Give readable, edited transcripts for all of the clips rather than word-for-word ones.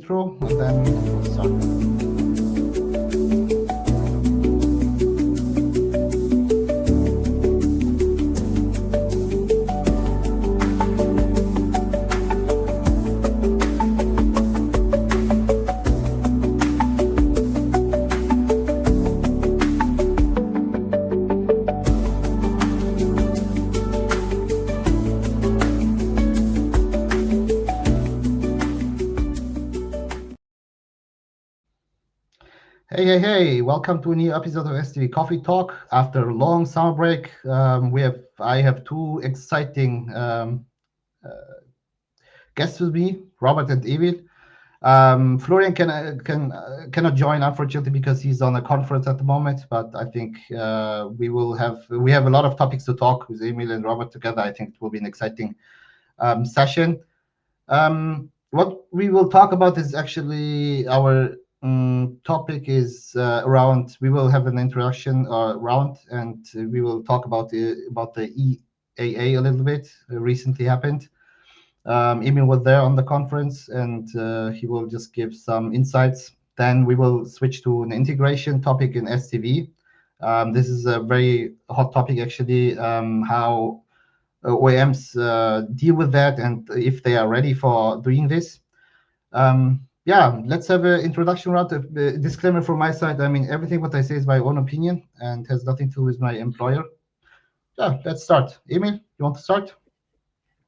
intro, and then we'll start. Hey! Welcome to a new episode of SDV Coffee Talk. After a long summer break, I have two exciting guests with me, Robert and Emil. Florian cannot join, unfortunately, because he's on a conference at the moment. But I think we have a lot of topics to talk with Emil and Robert together. I think it will be an exciting session. What we will talk about is actually our topic is around. We will have an introduction round, and we will talk about the EAA a little bit. Recently happened. Emil was there on the conference, and he will just give some insights. Then we will switch to an integration topic in SDV. This is a very hot topic, actually. How OEMs deal with that, and if they are ready for doing this. Let's have an introduction round. A disclaimer from my side. I mean, everything what I say is my own opinion and has nothing to do with my employer. Yeah, let's start. Emil, you want to start?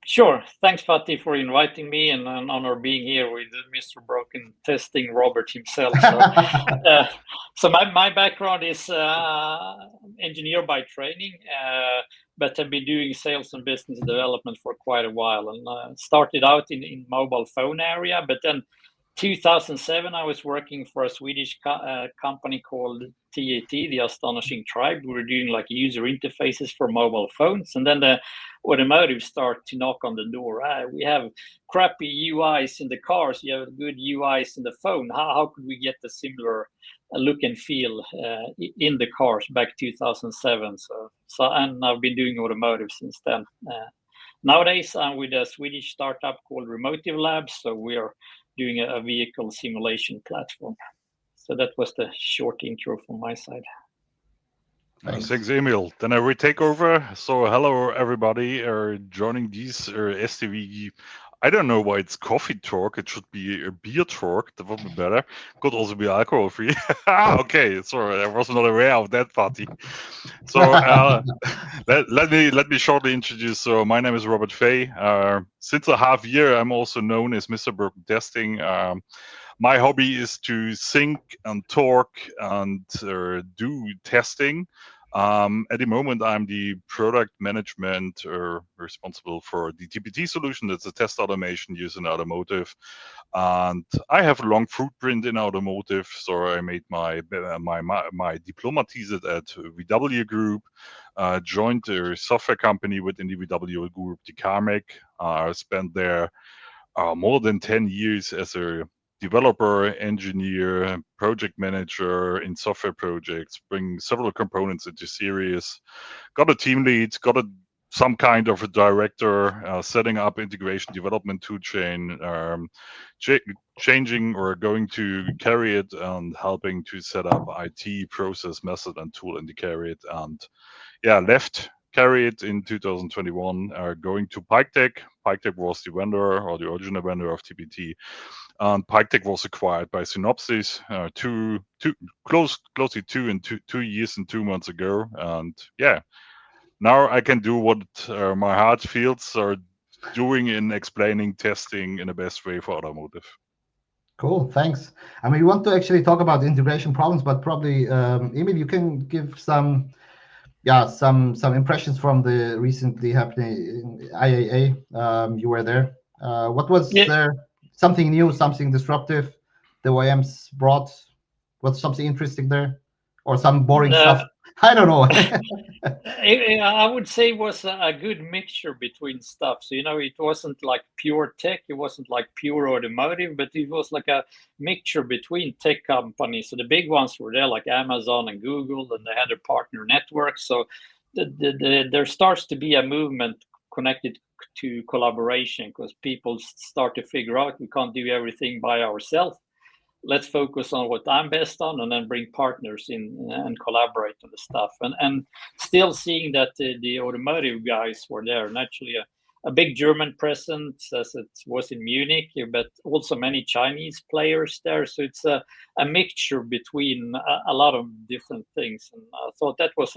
Sure. Thanks, Fatih, for inviting me, and an honor being here with Mr. Broken testing Robert himself. So my background is engineer by training, but I've been doing sales and business development for quite a while, and started out in mobile phone area, but then 2007 I was working for a Swedish company called TAT, the Astonishing Tribe. We were doing like user interfaces for mobile phones, and then the automotive start to knock on the door. We have crappy UIs in the cars, you have good UIs in the phone. How could we get the similar look and feel in the cars back 2007? So and I've been doing automotive since then. Nowadays I'm with a Swedish startup called Remotive Labs, so we are doing a vehicle simulation platform. So that was the short intro from my side. Thanks, Emil. Then I will take over. So hello, everybody joining this SDV. I don't know why it's coffee talk. It should be a beer talk. That would be better. Could also be alcohol free. Okay, sorry, I was not aware of that party. So let me shortly introduce. So my name is Robert Fay. Since a half year, I'm also known as Mr. Broken Testing. My hobby is to think and talk and do testing. At the moment, I'm the product management responsible for the TPT solution. That's a test automation used in automotive. And I have a long footprint in automotive. So I made my diploma thesis at VW Group, joined a software company within the VW Group, the Carmack. Spent there more than 10 years as a developer, engineer, project manager in software projects, bring several components into series, got a team lead, got some kind of a director, setting up integration development toolchain, changing or going to carry it and helping to set up IT process, method, and tool in the carry it. And left carry it in 2021, going to PikeTech. PikeTech was the vendor or the original vendor of TPT. And PikeTech was acquired by Synopsys closely 2 years and 2 months ago. And now I can do what my heart feels are doing in explaining testing in the best way for automotive. Cool, thanks. I mean, we want to actually talk about integration problems, but probably, Emil, you can give some impressions from the recently happening IAA. You were there. What was there? Something new, something disruptive the OEMs brought? What's something interesting there? Or some boring stuff? I don't know. I would say it was a good mixture between stuff. So, it wasn't like pure tech. It wasn't like pure automotive, but it was like a mixture between tech companies. So the big ones were there, like Amazon and Google, and they had a partner network. So there starts to be a movement connected to collaboration, because people start to figure out we can't do everything by ourselves. Let's focus on what I'm best on, and then bring partners in and collaborate on the stuff. And still seeing that the automotive guys were there, and actually a big German presence as it was in Munich, but also many Chinese players there. So it's a mixture between a lot of different things. And I thought that was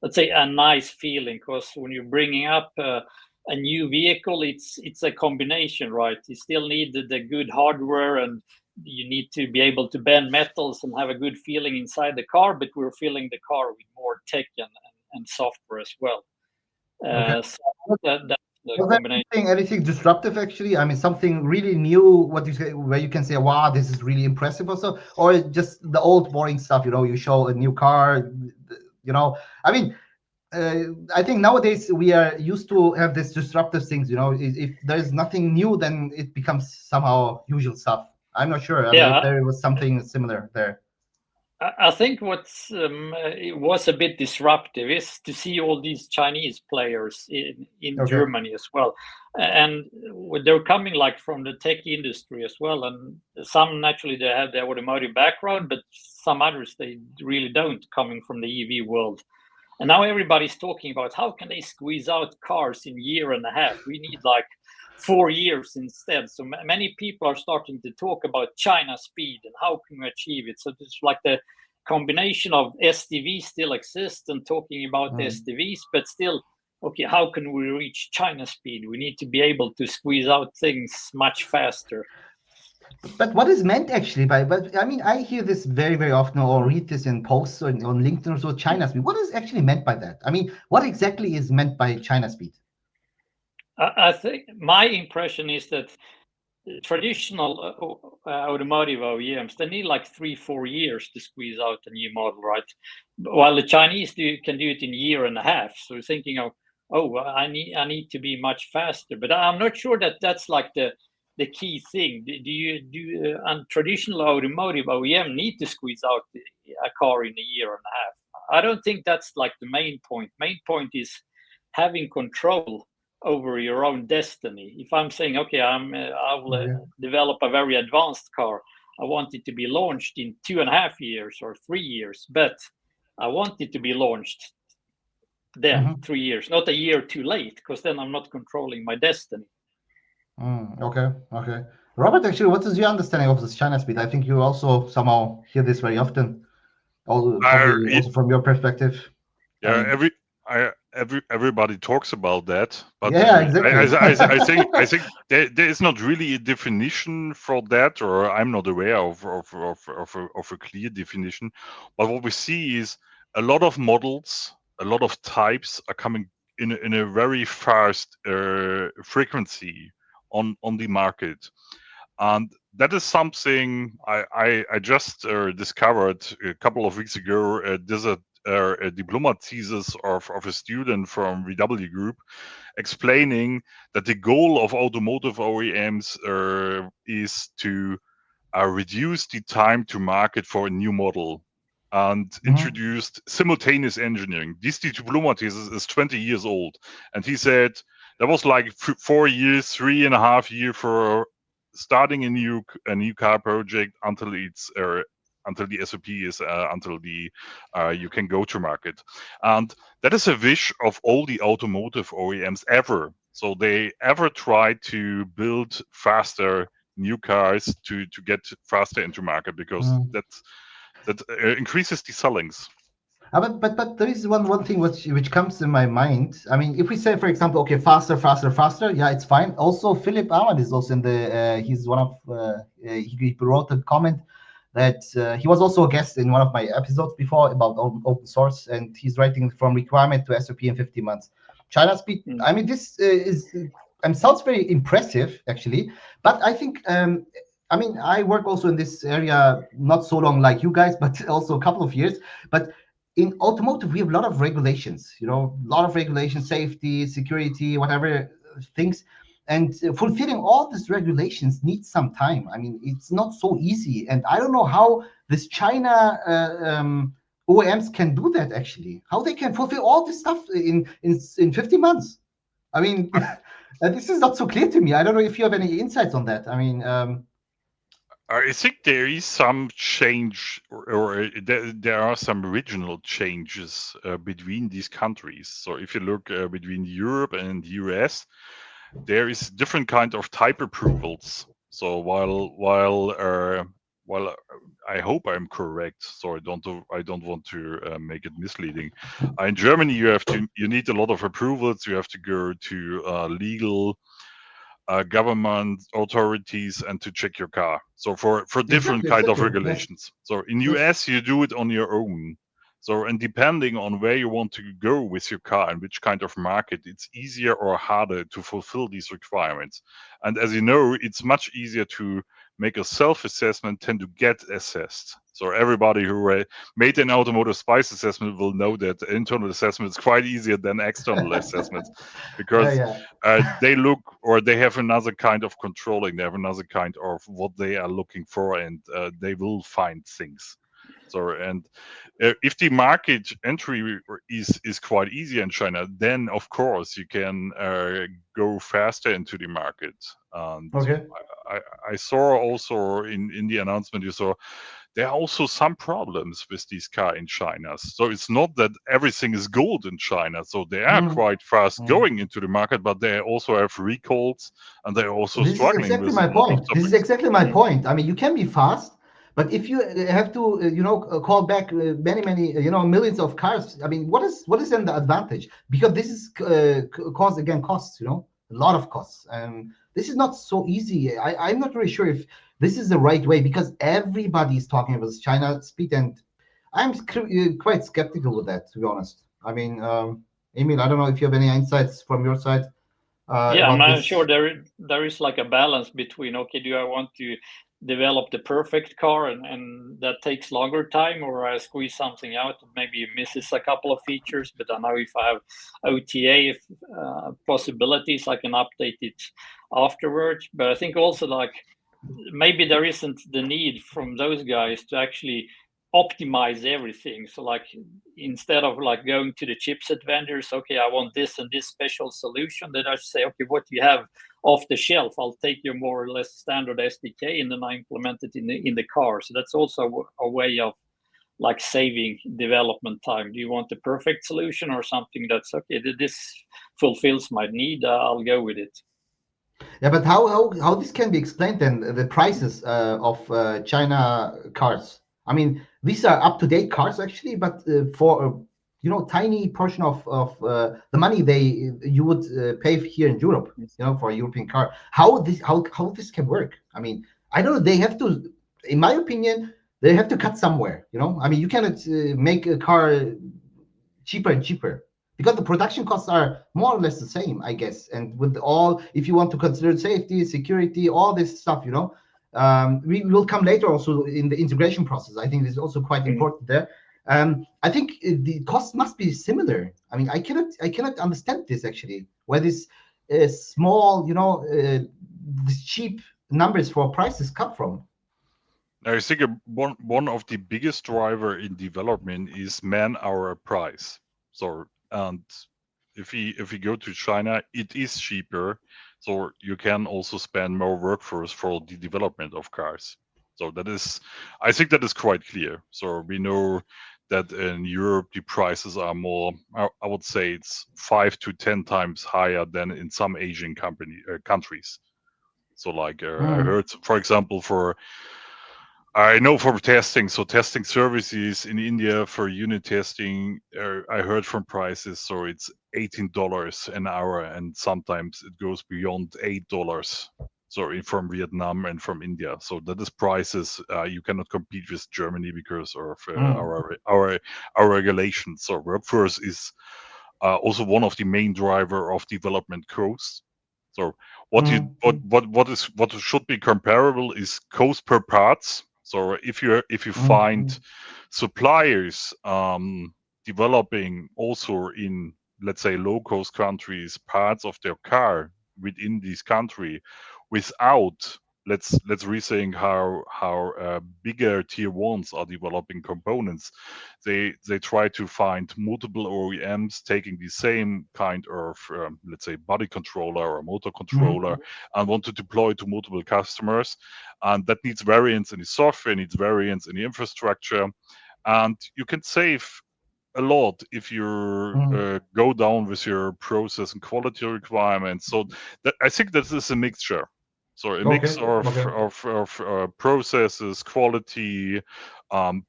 let's say a nice feeling, because when you're bringing up a new vehicle, it's a combination, right? You still need the good hardware, and you need to be able to bend metals and have a good feeling inside the car, but we're filling the car with more tech and software as well. Okay. So that's the Was combination. anything disruptive actually? I mean, something really new, what you say, where you can say, wow, this is really impressive also, or just the old boring stuff, you show a new car, I mean, I think nowadays we are used to have this disruptive things, if there's nothing new, then it becomes somehow usual stuff. I'm not sure. I mean, if there was something similar there. I think it was a bit disruptive is to see all these Chinese players in Okay. Germany as well, and they're coming like from the tech industry as well, and some naturally they have the automotive background, but some others they really don't, coming from the EV world. And now everybody's talking about how can they squeeze out cars in a year and a half. We need like 4 years instead. So many people are starting to talk about China speed and how can we achieve it. So it's like the combination of SDV still exists and talking about SDVs, but still, okay, how can we reach China speed? We need to be able to squeeze out things much faster. But what is meant actually but I mean, I hear this very, very often, or read this in posts on LinkedIn or so, China speed. What is actually meant by that? I mean, what exactly is meant by China speed? I think my impression is that traditional automotive OEMs, they need like 3-4 years to squeeze out a new model, right? While the Chinese can do it in a year and a half. So thinking of, I need to be much faster. But I'm not sure that that's like the key thing. Do traditional automotive OEM need to squeeze out a car in a year and a half? I don't think that's like the main point. Main point is having control over your own destiny. If I'm saying, okay, I will develop a very advanced car, I want it to be launched in 2.5 years or 3 years, but I want it to be launched then 3 years, not a year too late, because then I'm not controlling my destiny. Okay. Robert, actually, what is your understanding of this China speed? I think you also somehow hear this very often, probably also from your perspective. Yeah, everybody talks about that, but yeah, exactly. I think there is not really a definition for that, or I'm not aware of a clear definition. But what we see is a lot of models, a lot of types are coming in a very fast frequency on the market, and that is something I just discovered a couple of weeks ago. There's a diploma thesis of a student from VW Group explaining that the goal of automotive OEMs is to reduce the time to market for a new model and introduced simultaneous engineering. This diploma thesis is 20 years old, and he said that was like 4 years, 3.5 years for starting a new car project until it's until the SOP is until the you can go to market. And that is a wish of all the automotive OEMs ever. So they ever try to build faster new cars to get faster into market, because that increases the sellings. But there is one thing which comes in my mind. I mean, if we say, for example, okay, faster, yeah, it's fine. Also, Philip Ahmad is also in the. He's one of. He wrote a comment that he was also a guest in one of my episodes before about open source, and he's writing from requirement to SOP in 50 months. China speed. I mean, this sounds very impressive actually, but I think. I mean, I work also in this area not so long like you guys, but also a couple of years. But in automotive, we have a lot of regulations, a lot of regulations, safety, security, whatever things. And fulfilling all these regulations needs some time. I mean, it's not so easy. And I don't know how this China OEMs can do that actually, how they can fulfill all this stuff in 50 months. I mean, This is not so clear to me. I don't know if you have any insights on that. I mean, I think there is some change, or there are some regional changes between these countries. So if you look between Europe and US, there is different kind of type approvals. So while I hope I'm correct, so I don't want to make it misleading. In Germany, you need a lot of approvals. You have to go to legal government authorities and to check your car. So for different exactly, kind of exactly. Yes, regulations. So in yes. US you do it on your own. So and depending on where you want to go with your car and which kind of market, it's easier or harder to fulfill these requirements. And as you know, it's much easier to make a self-assessment than to get assessed. So everybody who made an automotive spice assessment will know that internal assessment is quite easier than external assessments Yeah, because yeah. they look or they have another kind of controlling. They have another kind of what they are looking for, and they will find things. So and if the market entry is quite easy in China, then of course you can go faster into the market. And Okay. I saw also in the announcement you saw there are also some problems with this car in China. So it's not that everything is gold in China. So they are Mm, quite fast mm. going into the market, but they also have recalls and they're also This is struggling exactly with my a lot of point. This is topics. exactly my Mm. point. I mean, you can be fast, but if you have to, call back many, millions of cars, I mean, what is then the advantage? Because this is cause again costs, a lot of costs, and this is not so easy. I'm not really sure if this is the right way because everybody is talking about China speed, and I'm quite skeptical with that, to be honest. I mean, Emil, I don't know if you have any insights from your side Yeah, I'm about not sure this. there is like a balance between, okay, do I want to develop the perfect car and that takes longer time, or I squeeze something out that maybe misses a couple of features, but I know if I have OTA possibilities, I can update it afterwards. But I think also like maybe there isn't the need from those guys to actually optimize everything. So like instead of like going to the chipset vendors, okay, I want this and this special solution, then I should say, okay, what do you have off the shelf? I'll take your more or less standard SDK and then I implement it in the car. So that's also a way of like saving development time. Do you want the perfect solution or something that's okay, this fulfills my need, I'll go with it. Yeah, but how this can be explained then? The prices of China cars. I mean, these are up to date cars actually, but for tiny portion of the money you would pay here in Europe, for a European car. How this can work? I mean, I don't know. They have to, in my opinion, they have to cut somewhere. I mean, you cannot make a car cheaper and cheaper because the production costs are more or less the same, I guess. And with all, if you want to consider safety, security, all this stuff, we will come later also in the integration process. I think this is also quite important there. I think the cost must be similar. I mean, I cannot understand this actually, where this small, these cheap numbers for prices come from. I think one of the biggest driver in development is man-hour price. So and if we go to China, it is cheaper, so you can also spend more workforce for the development of cars. So that is, I think that is quite clear. So we know that in Europe the prices are more. I would say it's 5 to 10 times higher than in some Asian countries. So like I Mm, heard, for example, I know from testing, so testing services in India for unit testing, I heard from prices, so it's $18 an hour, and sometimes it goes beyond $8. So from Vietnam and from India, so that is prices you cannot compete with Germany because of mm, our regulations. So workforce is also one of the main driver of development costs. So mm, what should be comparable is cost per parts. So if you mm, find mm, suppliers developing also in, let's say, low cost countries parts of their car within this country without, let's rethink how bigger tier ones are developing components. They try to find multiple OEMs taking the same kind of let's say body controller or motor controller and want to deploy to multiple customers, and that needs variants in the software, needs variants in the infrastructure, and you can save a lot if you go down with your process and quality requirements. So that, I think that is a mixture. So a mix of processes, quality,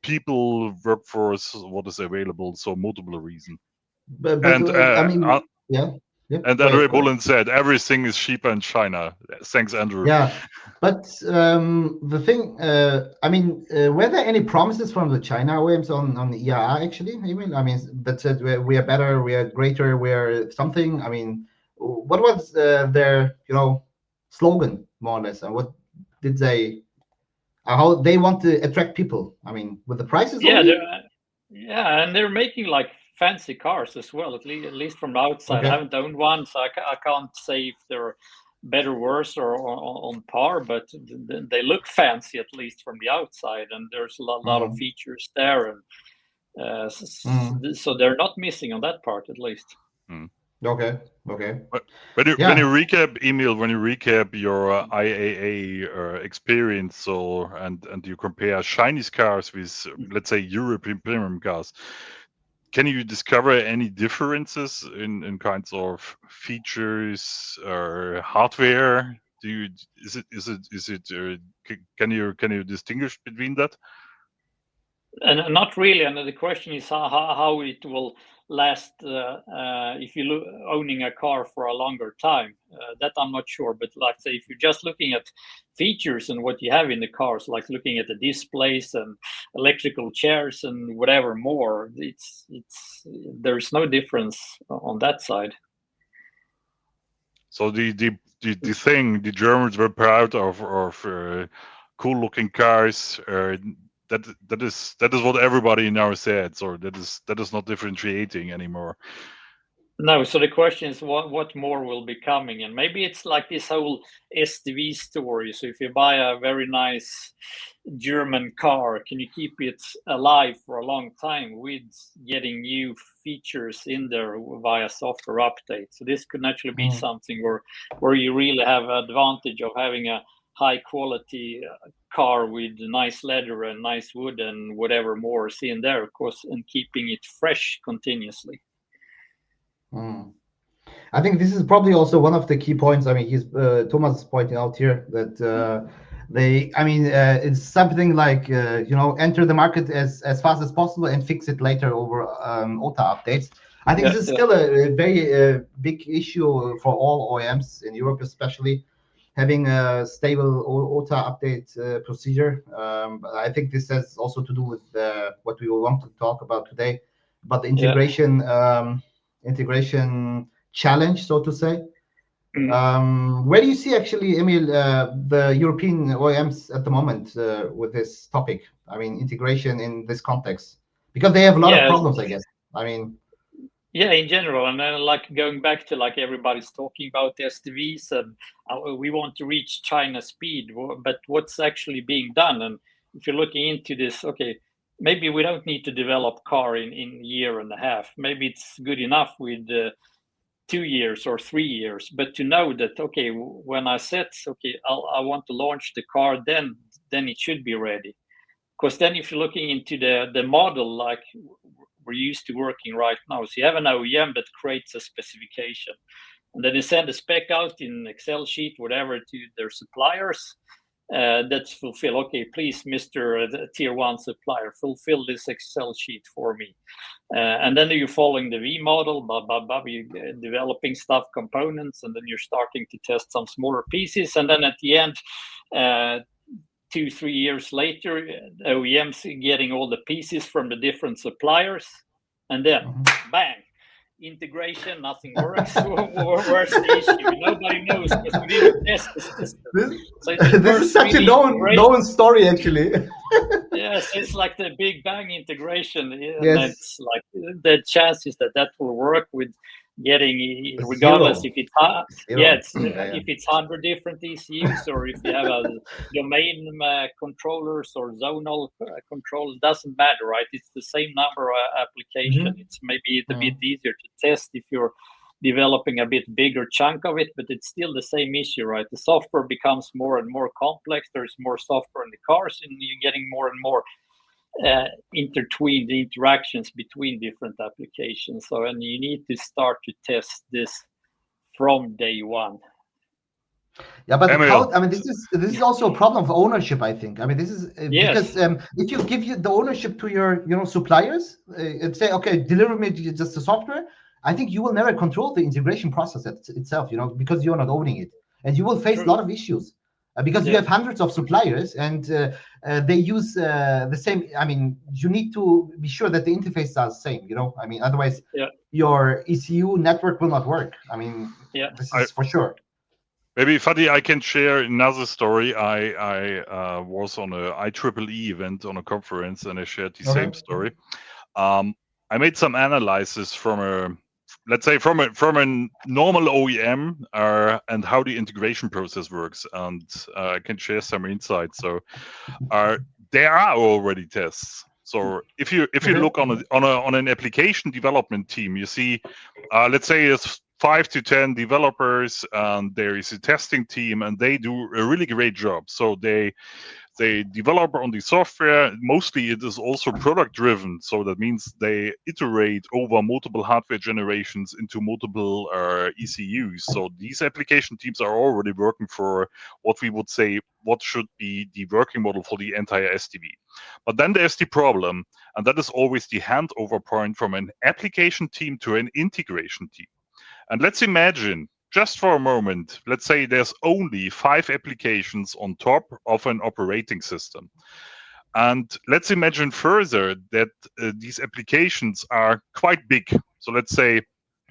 people, workforce, what is available. So multiple reasons. But And I mean, yeah. and Go Andrew ahead. Bullen said everything is cheaper in China. Thanks, Andrew. Yeah, but the thing, I mean, were there any promises from the China OEMs on the ERR actually? I mean, that said we are better, we are greater, we are something. I mean, what was their slogan more or less, and what did they? How they want to attract people? I mean, with the prices only? And they're making like fancy cars as well. At least from the outside, Okay. I haven't owned one, so I can't say if they're better, worse, or on par. But they look fancy at least from the outside, and there's a lot of features there, and so they're not missing on that part at least. Okay. But when you recap, Emil, when you recap your IAA experience, so and you compare Chinese cars with, let's say, European premium cars, can you discover any differences in kinds of features or hardware? Can you distinguish between that? And not really. And the question is how it will last if you owning a car for a longer time. That I'm not sure. But like say, if you're just looking at features and what you have in the cars, like looking at the displays and electrical chairs and whatever more, there's no difference on that side. So the thing the Germans were proud of cool looking cars. That is what everybody now said. So that is not differentiating anymore. No, so the question is what more will be coming, and maybe it's like this whole SDV story. So if you buy a very nice German car, can you keep it alive for a long time with getting new features in there via software updates? So this could naturally be something where you really have advantage of having a high quality car with nice leather and nice wood and whatever more is in there, of course, and keeping it fresh continuously. I think this is probably also one of the key points. I mean, Thomas is pointing out here that it's something like enter the market as fast as possible and fix it later over OTA updates. I think this is still a very big issue for all OEMs in Europe, especially having a stable OTA update procedure. I think this has also to do with what we will want to talk about today, about the integration challenge, so to say. Where do you see actually, Emil, the European OEMs at the moment with this topic? I mean, integration in this context, because they have a lot of problems, I guess. I mean, in general, and then like going back to like everybody's talking about SDVs and we want to reach China speed, but what's actually being done? And if you're looking into this, okay, maybe we don't need to develop car in a year and a half. Maybe it's good enough with 2 years or 3 years, but to know that, okay, when I set, okay, I want to launch the car, then it should be ready. Because then if you're looking into the model, like we're used to working right now, so you have an OEM that creates a specification, and then they send a spec out in Excel sheet, whatever, to their suppliers. That's fulfill. Okay, please, Mr. Tier 1 supplier, fulfill this Excel sheet for me. And then you're following the V model, you're developing stuff, components, and then you're starting to test some smaller pieces. And then at the end, 2-3 years later, OEMs getting all the pieces from the different suppliers. And then, bang, integration, nothing works. Where's the issue? Nobody knows because we didn't test the system. This is such a known story, actually. Yes, it's like the Big Bang integration. Yes. And it's like the chances that will work with getting, It's regardless zero. if it's Zero. if it's 100 different ECUs, or if you have a domain controllers or zonal controllers, doesn't matter, right? It's the same number of application. It's maybe a bit easier to test if you're developing a bit bigger chunk of it, but it's still the same issue, right? The software becomes more and more complex. There's more software in the cars, and you're getting more and more intertwined interactions between different applications. So, and you need to start to test this from day one. Yeah, but Emil. this is also a problem of ownership, I think. I mean, this is because if you give the ownership to your suppliers and say, okay, deliver me just the software, I think you will never control the integration process itself, because you're not owning it, and you will face a lot of issues because you have hundreds of suppliers, and they use the same. I mean, you need to be sure that the interfaces are the same. I mean, otherwise your ECU network will not work. I mean, this is for sure. Maybe, Fadi, I can share another story. I was on a IEEE event on a conference, and I shared the same story. I made some analysis from a normal OEM and how the integration process works, and I can share some insights. So there are already tests. So if you look on an application development team, you see, let's say it's 5 to 10 developers, and there is a testing team, and they do a really great job. So they develop on the software. Mostly it is also product driven. So that means they iterate over multiple hardware generations into multiple ECUs. So these application teams are already working for what we would say, what should be the working model for the entire SDV. But then there's the problem, and that is always the handover point from an application team to an integration team. And let's imagine, just for a moment, let's say there's only 5 applications on top of an operating system. And let's imagine further that these applications are quite big. So let's say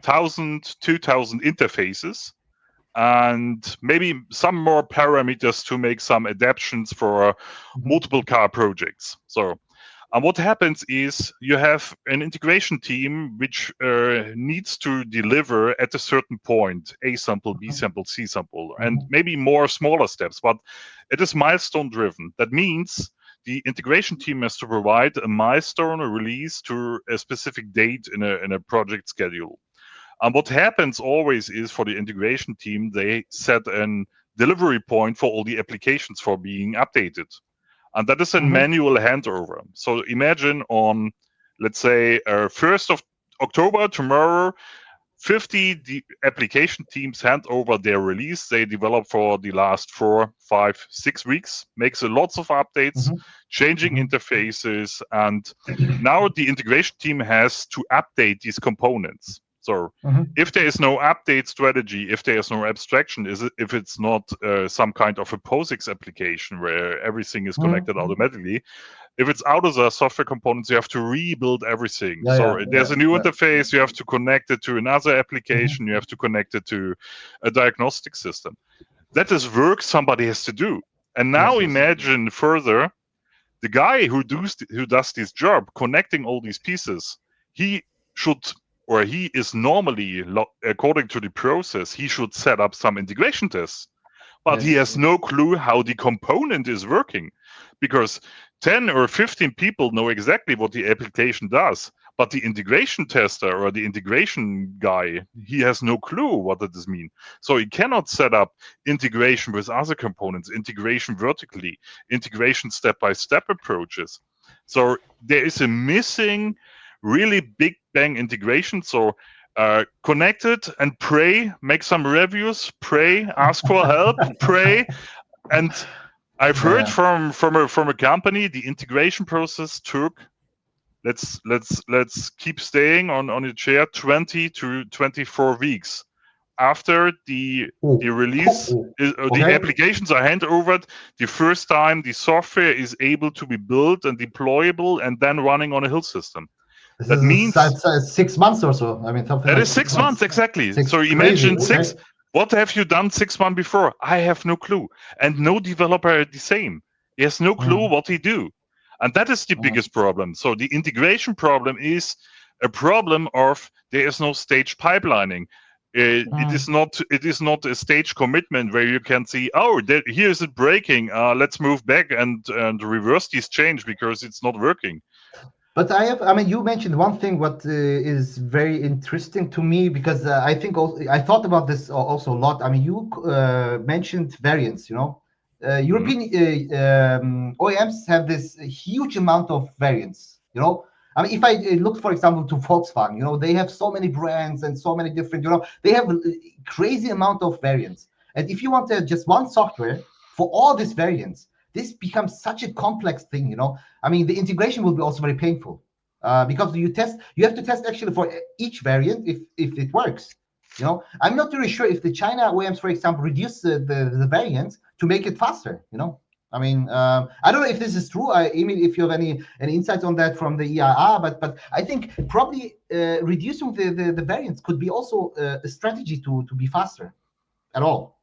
1,000, 2,000 interfaces, and maybe some more parameters to make some adaptations for multiple car projects. And what happens is you have an integration team which needs to deliver at a certain point, A sample, B sample, C sample, and maybe more smaller steps, but it is milestone driven. That means the integration team has to provide a milestone, a release to a specific date in a project schedule. And what happens always is for the integration team, they set a delivery point for all the applications for being updated. And that is a manual handover. So imagine on, let's say, 1st of October, tomorrow, 50 application teams hand over their release they develop for the last 4, 5, 6 weeks, makes lots of updates, changing interfaces, and now the integration team has to update these components. So if there is no update strategy, if there is no abstraction, if it's not some kind of a POSIX application where everything is connected automatically, if it's out of the software components, you have to rebuild everything. There's a new interface, you have to connect it to another application, you have to connect it to a diagnostic system. That is work somebody has to do. And now imagine further, the guy who does this job, connecting all these pieces, he is normally, according to the process, he should set up some integration tests. But he has no clue how the component is working, because 10 or 15 people know exactly what the application does, but the integration tester or the integration guy, he has no clue what does mean. So he cannot set up integration with other components, integration vertically, integration step-by-step approaches. So there is a missing really big bang integration. So connect it and pray, make some reviews, pray, ask for help, pray. And I've heard from a company, the integration process took, let's keep staying on your chair, 20 to 24 weeks. After the release, the applications are handed over, the first time the software is able to be built and deployable and then running on a hill system. That means 6 months or so. I mean, something. That like is 6 months, exactly. So imagine crazy. What have you done 6 months before? I have no clue. And no developer the same. He has no clue what he do. And that is the biggest problem. So the integration problem is a problem of there is no stage pipelining. It is not a stage commitment where you can see, oh, here is it breaking. Let's move back and reverse this change because it's not working. But I mean, you mentioned one thing what is very interesting to me, because I think also, I thought about this also a lot. I mean, you mentioned variants, European OEMs have this huge amount of variants, I mean, if I look, for example, to Volkswagen, they have so many brands and so many different, they have a crazy amount of variants. And if you want just one software for all these variants, this becomes such a complex thing, I mean, the integration will be also very painful because you have to test actually for each variant if it works. I'm not really sure if the China OEMs, for example, reduce the variants to make it faster. I mean, I don't know if this is true. Emil, if you have any insights on that from the EIR, but I think probably reducing the variants could be also a strategy to be faster at all.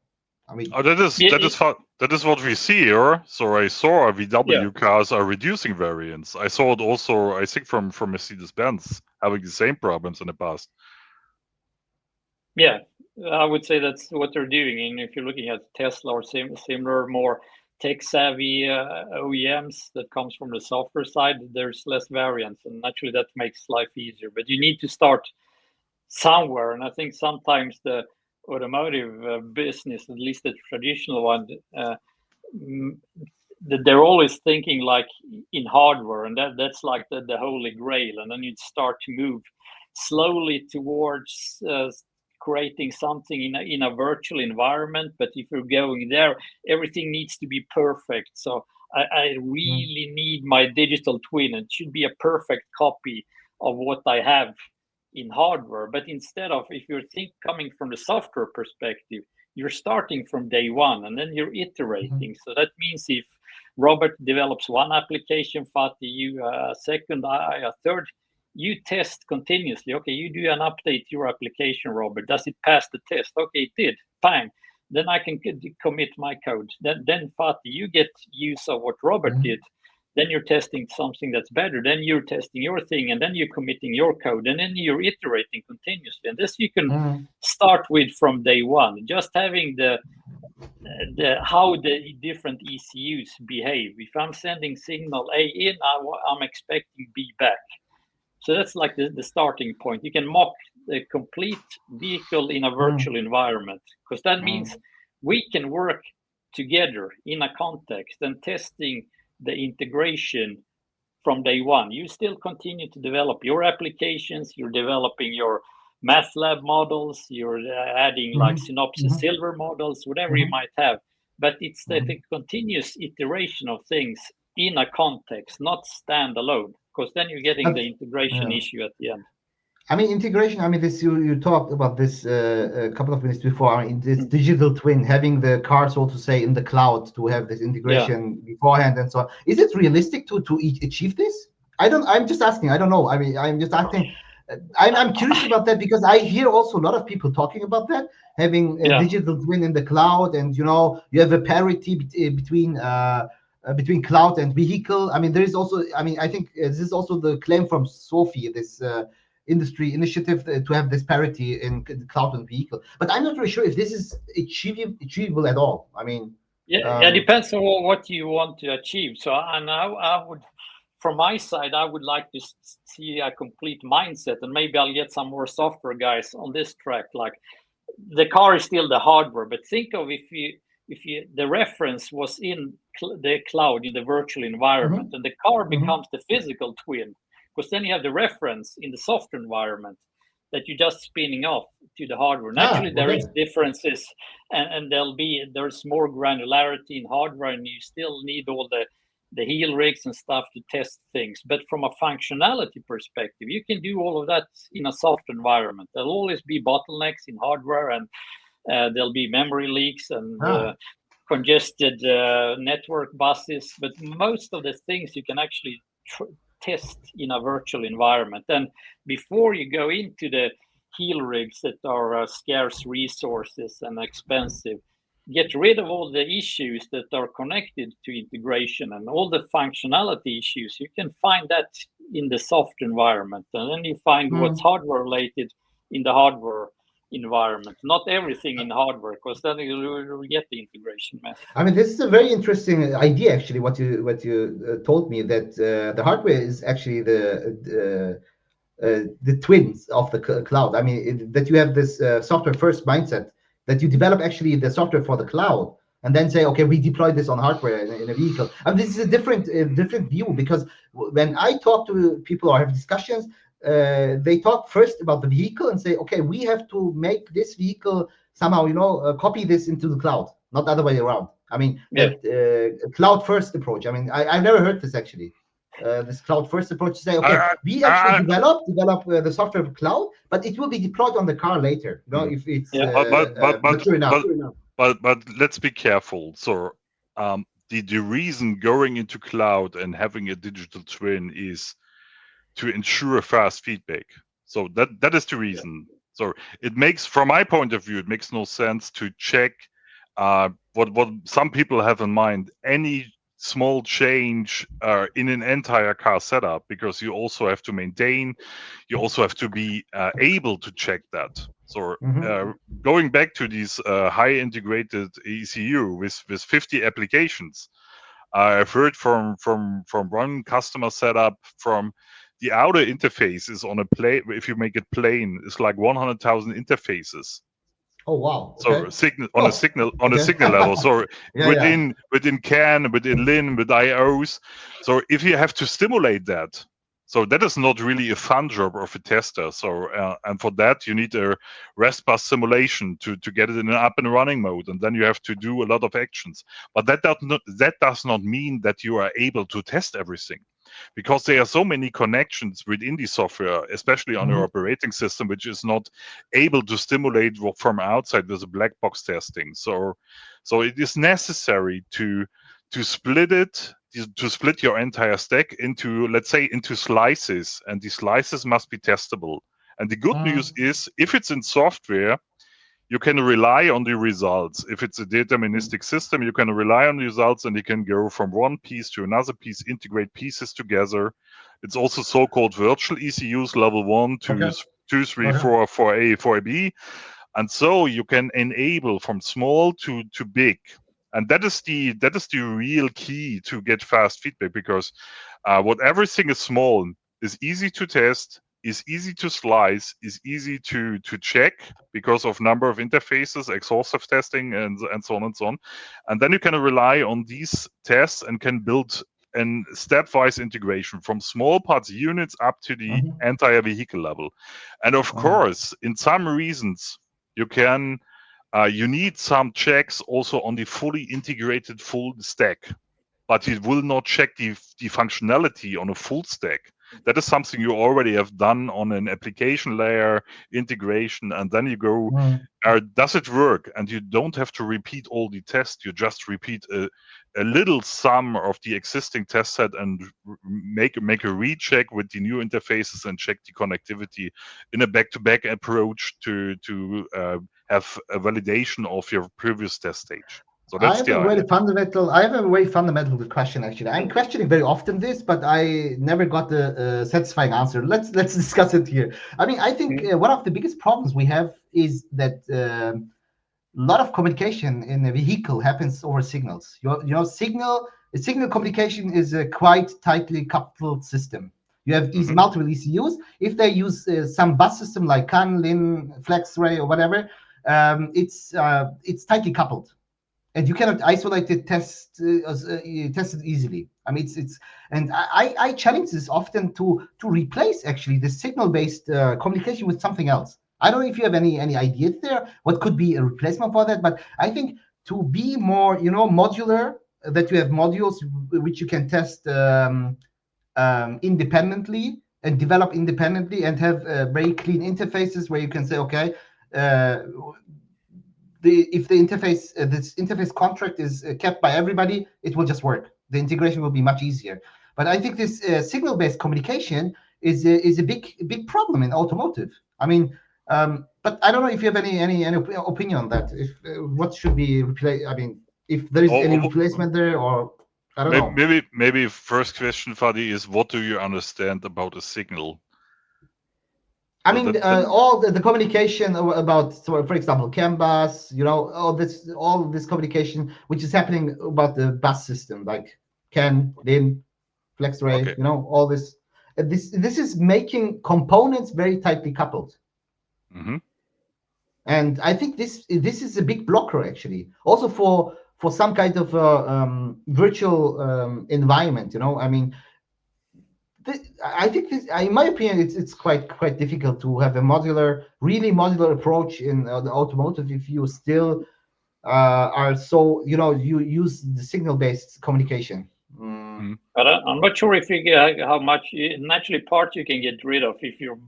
I mean, that is what we see here. So I saw VW cars are reducing variants. I saw it also, I think, from Mercedes-Benz having the same problems in the past. Yeah, I would say that's what they're doing. And if you're looking at Tesla or similar, more tech-savvy OEMs that comes from the software side, there's less variants, and naturally that makes life easier. But you need to start somewhere, and I think sometimes the automotive business, at least the traditional one, they're always thinking like in hardware, and that's like the holy grail, and then you'd start to move slowly towards creating something in a virtual environment. But if you're going there, everything needs to be perfect. So I really need my digital twin. It should be a perfect copy of what I have in hardware. But instead of, if you're coming from the software perspective, you're starting from day one and then you're iterating. So that means if Robert develops one application, Fatih, you a second, I a third, you test continuously. Okay, you do an update your application, Robert. Does it pass the test? Okay, it did. Bang. Then I can commit my code. Then Fatih, you get use of what Robert did. Then you're testing something that's better. Then you're testing your thing, and then you're committing your code, and then you're iterating continuously. And this you can start with from day one. Just having the how the different ECUs behave. If I'm sending signal A in, I'm expecting B back. So that's like the starting point. You can mock the complete vehicle in a virtual environment, because that means we can work together in a context and testing the integration from day one. You still continue to develop your applications, you're developing your MATLAB models, you're adding like Synopsys Silver models, whatever you might have. But it's the continuous iteration of things in a context, not standalone, because then you're getting the integration issue at the end. I mean, integration, I mean, this you talked about this a couple of minutes before. I mean, this digital twin, having the car, so to say, in the cloud to have this integration beforehand and so on. Is it realistic to achieve this? I'm just asking. I don't know. I mean, I'm just asking. I'm curious about that, because I hear also a lot of people talking about that, having a digital twin in the cloud, and you have a parity between cloud and vehicle. I mean, there is also, I mean, I think this is also the claim from Sophie, this industry initiative to have this parity in cloud and vehicle. But I'm not really sure if this is achievable at all. I mean, it depends on what you want to achieve. So, and I would, from my side, I would like to see a complete mindset, and maybe I'll get some more software guys on this track. Like, the car is still the hardware, but think of if the reference was in the cloud, in the virtual environment, and the car becomes the physical twin, because then you have the reference in the software environment that you're just spinning off to the hardware. Naturally, there is differences, and there's more granularity in hardware, and you still need all the heel rigs and stuff to test things. But from a functionality perspective, you can do all of that in a software environment. There'll always be bottlenecks in hardware, and there'll be memory leaks and congested network buses. But most of the things you can actually test in a virtual environment. And before you go into the heel rigs that are scarce resources and expensive, get rid of all the issues that are connected to integration and all the functionality issues. You can find that in the soft environment, and then you find what's hardware related in the hardware environment. Not everything in hardware, because then you'll get the integration mess. I mean, this is a very interesting idea, actually. What you told me, that the hardware is actually the twins of the cloud. I mean, that you have this software first mindset, that you develop actually the software for the cloud, and then say, okay, we deploy this on hardware in a vehicle. And this is a different view, because when I talk to people or have discussions, they talk first about the vehicle and say, okay, we have to make this vehicle somehow, copy this into the cloud, not the other way around. I mean, that cloud first approach. I mean, I've never heard this actually. This cloud first approach to say, okay, we actually develop the software of cloud, but it will be deployed on the car later, if it's mature enough. But let's be careful. So the reason going into cloud and having a digital twin is to ensure fast feedback. So that is the reason. So it makes, from my point of view, it makes no sense to check what some people have in mind, any small change in an entire car setup, because you also have to maintain, you also have to be able to check that. So going back to these high integrated ECU with 50 applications, I've heard from one customer setup, from the outer interface is on a plane. If you make it plain, it's like 100,000 interfaces. Oh wow! Okay. So on a signal level. So within CAN, within LIN, with IOs. So if you have to stimulate that, so that is not really a fun job of a tester. So and for that you need a rest bus simulation to get it in an up and running mode, and then you have to do a lot of actions. But that does not mean that you are able to test everything, because there are so many connections within the software, especially on your operating system, which is not able to stimulate from outside with a black box testing. So it is necessary to split it, to split your entire stack into, let's say, into slices, and the slices must be testable. And the good news is, if it's in software, you can rely on the results. If it's a deterministic system, you can rely on the results, and you can go from one piece to another piece, integrate pieces together. It's also so-called virtual ECUs, level 1, 2, 3, 4, 4A, 4B. And so you can enable from small to big. And that is the real key to get fast feedback, because what everything is small is easy to test, is easy to slice, is easy to check because of number of interfaces, exhaustive testing, and so on and so on. And then you can rely on these tests and can build a stepwise integration from small parts units up to the entire vehicle level. And of course, in some reasons, you need some checks also on the fully integrated full stack, but it will not check the functionality on a full stack. That is something you already have done on an application layer integration, and then you go, does it work? And you don't have to repeat all the tests. You just repeat a little sum of the existing test set and make a recheck with the new interfaces and check the connectivity in a back-to-back approach to have a validation of your previous test stage. So that's the idea. I have a very fundamental question, actually. I'm questioning very often this, but I never got the satisfying answer. Let's discuss it here. I mean, I think one of the biggest problems we have is that a lot of communication in a vehicle happens over signals. Signal communication is a quite tightly coupled system. You have multiple ECUs. If they use some bus system like CAN, LIN, FlexRay, or whatever, it's tightly coupled. And you cannot isolate it, test it easily. I mean, and I challenge this often to replace actually the signal-based communication with something else. I don't know if you have any ideas there. What could be a replacement for that? But I think to be more, modular, that you have modules which you can test independently and develop independently, and have very clean interfaces where you can say, okay. If the interface, this interface contract is kept by everybody, it will just work. The integration will be much easier. But I think this signal-based communication is a big problem in automotive. I mean, but I don't know if you have any opinion on that. If what should be replaced? I mean, if there is any replacement there, or I don't know. Maybe first question, Fadi, is what do you understand about a signal? I mean, all the communication about, so for example, CAN bus, all this communication which is happening about the bus system, like CAN, LIN, FlexRay, Okay. all this. This is making components very tightly coupled. Mm-hmm. And I think this is a big blocker actually, also for some kind of virtual environment. I mean, I think this, in my opinion, it's quite difficult to have a really modular approach in the automotive if you still are so you use the signal-based communication. But I'm not sure if you get how much naturally part you can get rid of if you're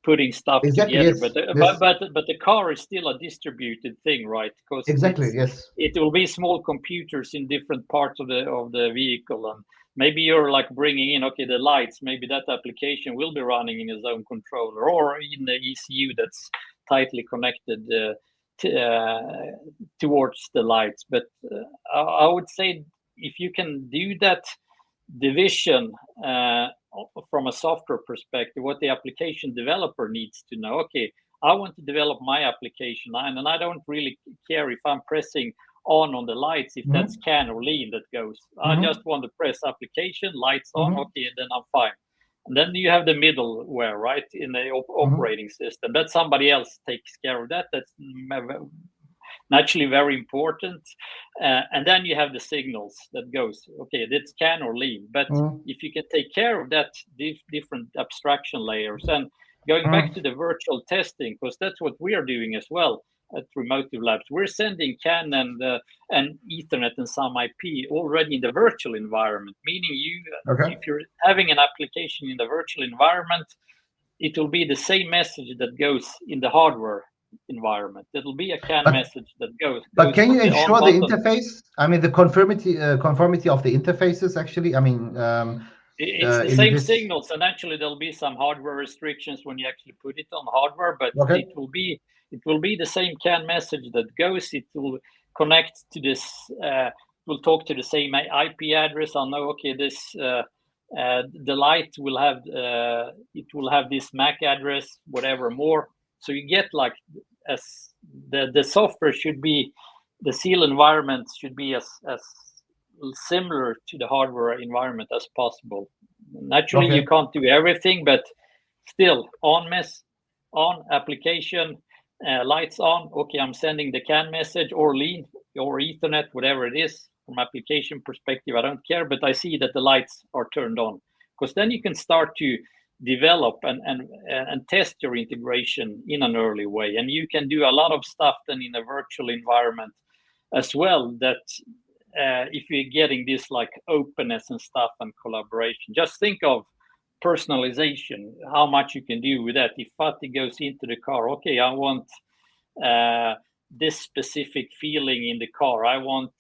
putting stuff together. Yes, but the car is still a distributed thing, right? Because yes. It will be small computers in different parts of the vehicle, and maybe you're like bringing in the lights. Maybe that application will be running in a zone controller or in the ECU that's tightly connected towards the lights. But I would say if you can do that division from a software perspective, what the application developer needs to know, I want to develop my application, and I don't really care if I'm pressing on the lights, if that's CAN or lean that goes. I just want to press application, lights on, then I'm fine. And then you have the middleware, right, in the operating system. That somebody else takes care of that. That's naturally very important. And then you have the signals that goes, that's CAN or lean. But if you can take care of that different abstraction layers, and going back to the virtual testing, because that's what we are doing as well at Remotive Labs. We're sending CAN and Ethernet and some IP already in the virtual environment, meaning if you're having an application in the virtual environment, it will be the same message that goes in the hardware environment. It'll be a CAN message that goes. But can you ensure the interface? I mean, the conformity of the interfaces. Actually, I mean, it's the same signals, and actually there'll be some hardware restrictions when you actually put it on hardware. But it will be the same CAN message that goes. It will connect to this. Will talk to the same IP address. I'll know. This. The light will have it will have this MAC address, whatever more. So you get like as the software should be, the seal environment should be as similar to the hardware environment as possible. Naturally, you can't do everything, but still on application, lights on. I'm sending the CAN message or lean or Ethernet, whatever it is. From application perspective, I don't care, but I see that the lights are turned on, because then you can start to develop and test your integration in an early way, and you can do a lot of stuff then in a virtual environment as well. That if you're getting this like openness and stuff and collaboration, just think of personalization, how much you can do with that. If Fatih goes into the car, I want this specific feeling in the car. I want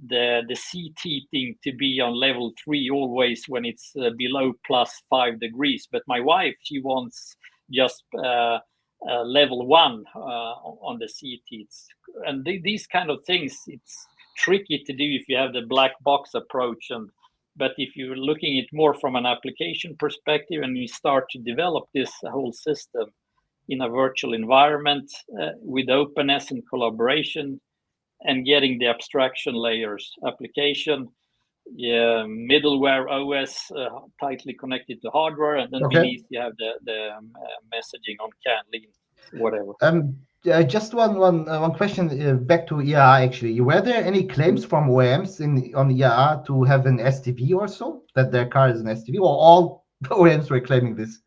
the seat heating to be on level 3 always when it's below +5 degrees. But my wife, she wants just level 1 on the seat heats. And these kind of things, it's tricky to do if you have the black box approach. But if you're looking at it more from an application perspective and you start to develop this whole system in a virtual environment with openness and collaboration, and getting the abstraction layers, application, middleware, OS tightly connected to hardware, and then beneath you have the messaging on CAN, lean, whatever. Just one question back to ERR. Actually, were there any claims from OEMs on ERR to have an SDV or so, that their car is an SDV, or all OEMs were claiming this?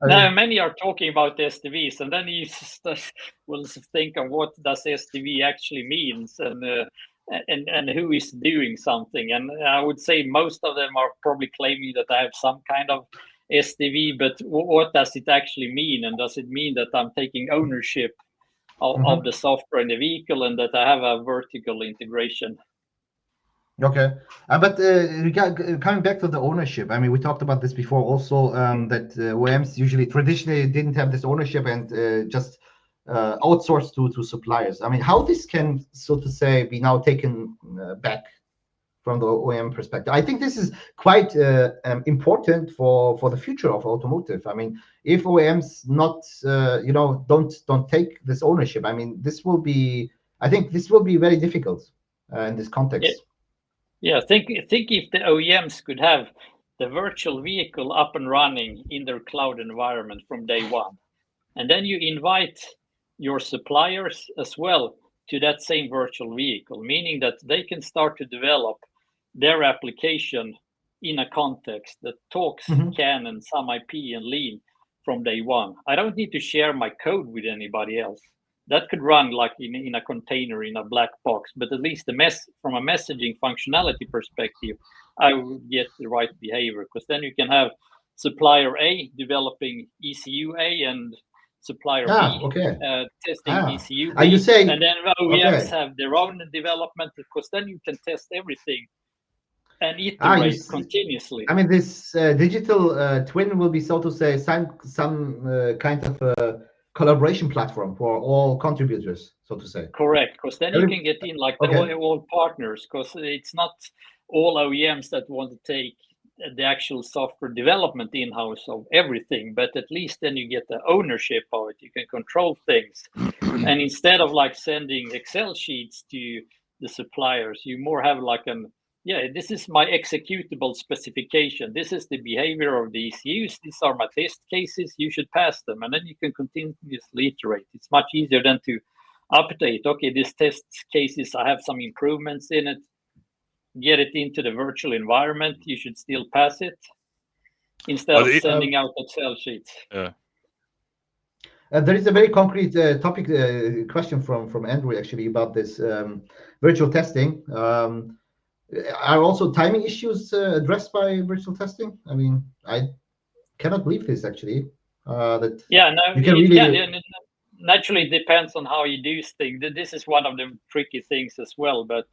No, many are talking about SDVs, and then you will think of what does SDV actually means, and who is doing something. And I would say most of them are probably claiming that I have some kind of SDV, but what does it actually mean? And does it mean that I'm taking ownership of the software in the vehicle and that I have a vertical integration? Okay, but coming back to the ownership, I mean, we talked about this before also, that OEMs traditionally didn't have this ownership and just outsourced to suppliers. I mean, how this can, so to say, be now taken back? from the OEM perspective. I think this is quite important for the future of automotive. I mean, if OEMs not don't take this ownership, I mean, I think this will be very difficult in this context. Yeah, think if the OEMs could have the virtual vehicle up and running in their cloud environment from day one, and then you invite your suppliers as well to that same virtual vehicle, meaning that they can start to develop their application in a context that talks CAN and some IP and lean from day one. I don't need to share my code with anybody else. That could run like in a container in a black box, but at least from a messaging functionality perspective, I would get the right behavior, because then you can have supplier A developing ECU A and supplier B testing ECU B, and then OEMs have their own development, because then you can test everything and iterate continuously. I mean, this digital twin will be, so to say, some kind of collaboration platform for all contributors, so to say. Correct, because then you can get in like all partners, because it's not all OEMs that want to take the actual software development in-house of everything, but at least then you get the ownership of it. You can control things. And instead of like sending Excel sheets to the suppliers, you more have like this is my executable specification. This is the behavior of the ECUs. These are my test cases. You should pass them. And then you can continuously iterate. It's much easier than to update. Okay, this test cases, I have some improvements in it. Get it into the virtual environment. You should still pass it instead of sending out Excel sheets. There is a very concrete topic question from Andrew actually about this virtual testing. Are also timing issues addressed by virtual testing? I mean, I cannot believe this actually. Naturally, it depends on how you do things. This is one of the tricky things as well, but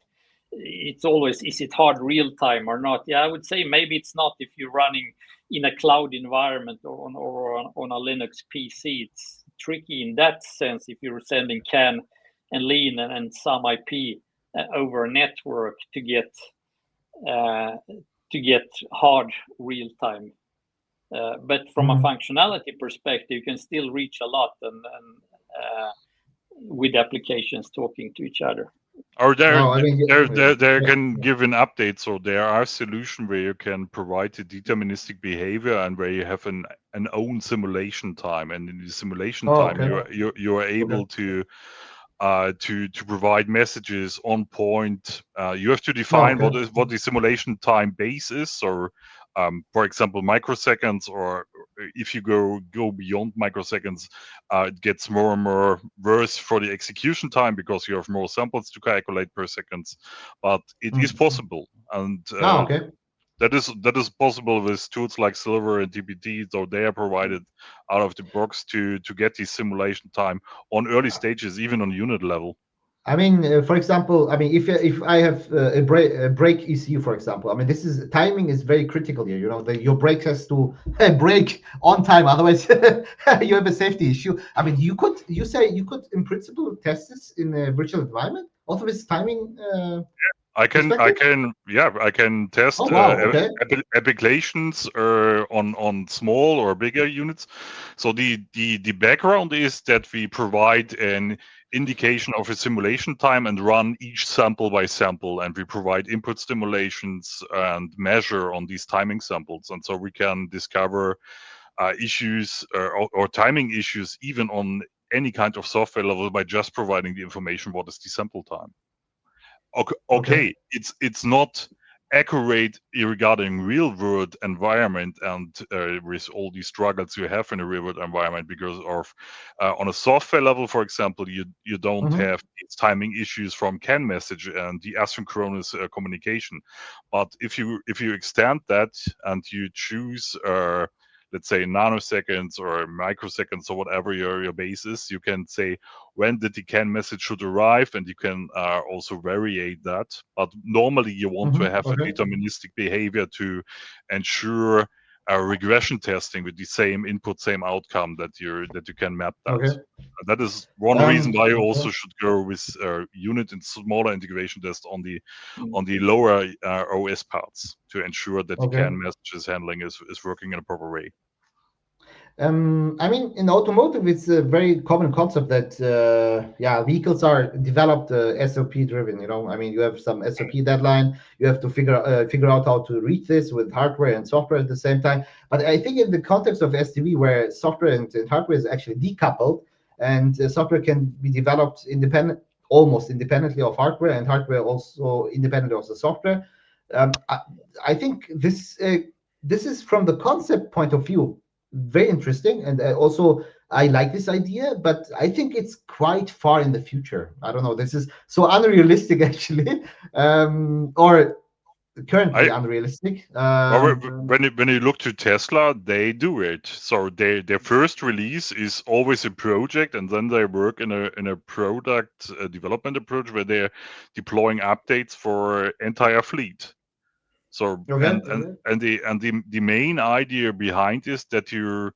it's always, is it hard real time or not? Yeah, I would say maybe it's not if you're running in a cloud environment or on a Linux PC. It's tricky in that sense if you're sending CAN and lean and some IP over a network to get hard real time. But from a functionality perspective, you can still reach a lot and with applications talking to each other. Or they can give an update. So there are solutions where you can provide the deterministic behavior and where you have an own simulation time. And in the simulation time, you are able to provide messages on point. You have to define what the simulation time base is, or for example, microseconds, or if you go beyond microseconds, it gets more and more worse for the execution time because you have more samples to calculate per second. But it is possible, and that is possible with tools like Silver and DPT. So they are provided out of the box to get the simulation time on early stages, even on unit level. I mean, for example, I mean, if I have a brake ECU, for example, I mean, timing is very critical here. You know, your brake has to brake on time, otherwise you have a safety issue. I mean, you could in principle test this in a virtual environment, also with timing. I can test applications on small or bigger units. So the background is that we provide an indication of a simulation time and run each sample by sample, and we provide input stimulations and measure on these timing samples, and so we can discover issues or timing issues even on any kind of software level by just providing the information what is the sample time. Okay. It's not accurate regarding real world environment and with all these struggles you have in a real world environment, because of on a software level, for example, you don't have these timing issues from CAN message and the asynchronous communication. But if you extend that and you choose let's say nanoseconds or microseconds or whatever your base is, you can say when the CAN message should arrive, and you can also variate that. But normally you want to have a deterministic behavior to ensure regression testing with the same input, same outcome that you can map that. Okay. That is one reason why you okay. also should go with unit and smaller integration tests on the lower OS parts to ensure that the Okay. CAN messages handling is working in a proper way. I mean, in automotive, it's a very common concept that vehicles are developed SOP driven. I mean, you have some SOP deadline. You have to figure out how to reach this with hardware and software at the same time. But I think in the context of SDV, where software and hardware is actually decoupled, and software can be developed almost independently of hardware, and hardware also independently of the software. I think this is from the concept point of view very interesting, and also I like this idea, but I think it's quite far in the future. I don't know. This is so unrealistic, actually, or currently unrealistic. When you look to Tesla, they do it. So their first release is always a project, and then they work in a product development approach where they're deploying updates for entire fleet. So the main idea behind is that you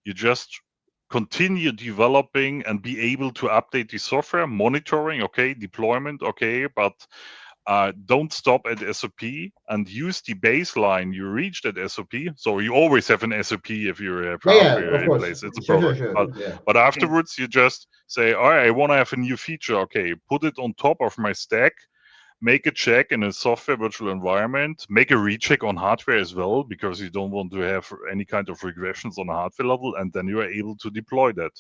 just continue developing and be able to update the software, monitoring, okay, deployment, okay, but don't stop at SOP and use the baseline you reached at SOP. So you always have an SOP if you have hardware in place. It's a product. But afterwards, you just say, all right, I want to have a new feature. Okay, put it on top of my stack. Make a check in a software virtual environment, make a recheck on hardware as well, because you don't want to have any kind of regressions on a hardware level, and then you are able to deploy that.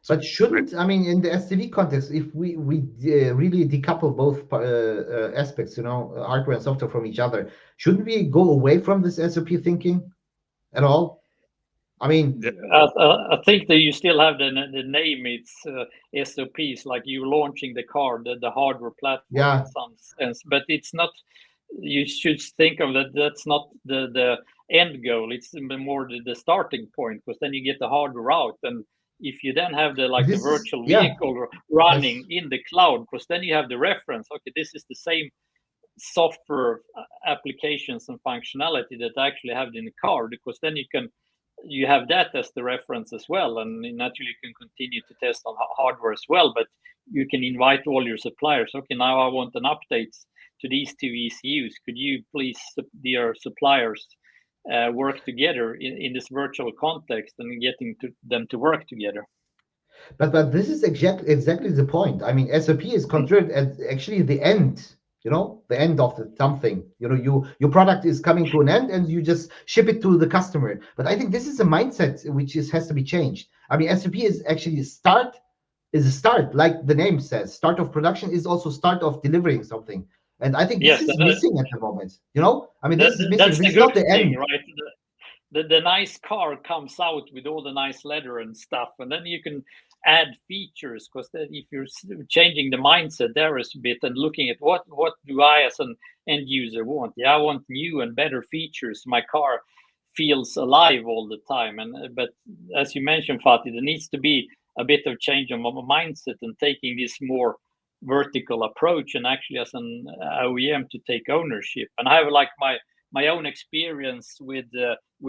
But shouldn't, I mean, in the SDV context, if we really decouple both aspects, hardware and software from each other, shouldn't we go away from this SOP thinking at all? I mean, I think that you still have the name. It's SOPs, like you launching the car, the hardware platform in some sense. But it's not. You should think of that. That's not the end goal. It's more the starting point, because then you get the hardware out, and if you then have the virtual vehicle running in the cloud, because then you have the reference. Okay, this is the same software applications and functionality that I actually have in the car, because then you have that as the reference as well, and naturally you can continue to test on hardware as well, but you can invite all your suppliers. Okay, now I want an update to these two ECUs. Could you please, dear suppliers, work together in this virtual context and getting them to work together? But this is exactly the point. I mean, SOP is considered as actually the end. The end of something. Your product is coming to an end, and you just ship it to the customer. But I think this is a mindset which has to be changed. I mean, SOP is actually a start, like the name says. Start of production is also start of delivering something. And I think this is missing at the moment. I mean, this is missing. This is not the end, right? The nice car comes out with all the nice leather and stuff, and then you can add features, because if you're changing the mindset there is a bit and looking at what do I as an end user want. I want new and better features. My car feels alive all the time, but as you mentioned, Fatih, there needs to be a bit of change of mindset and taking this more vertical approach, and actually as an OEM to take ownership. And I have my own experience with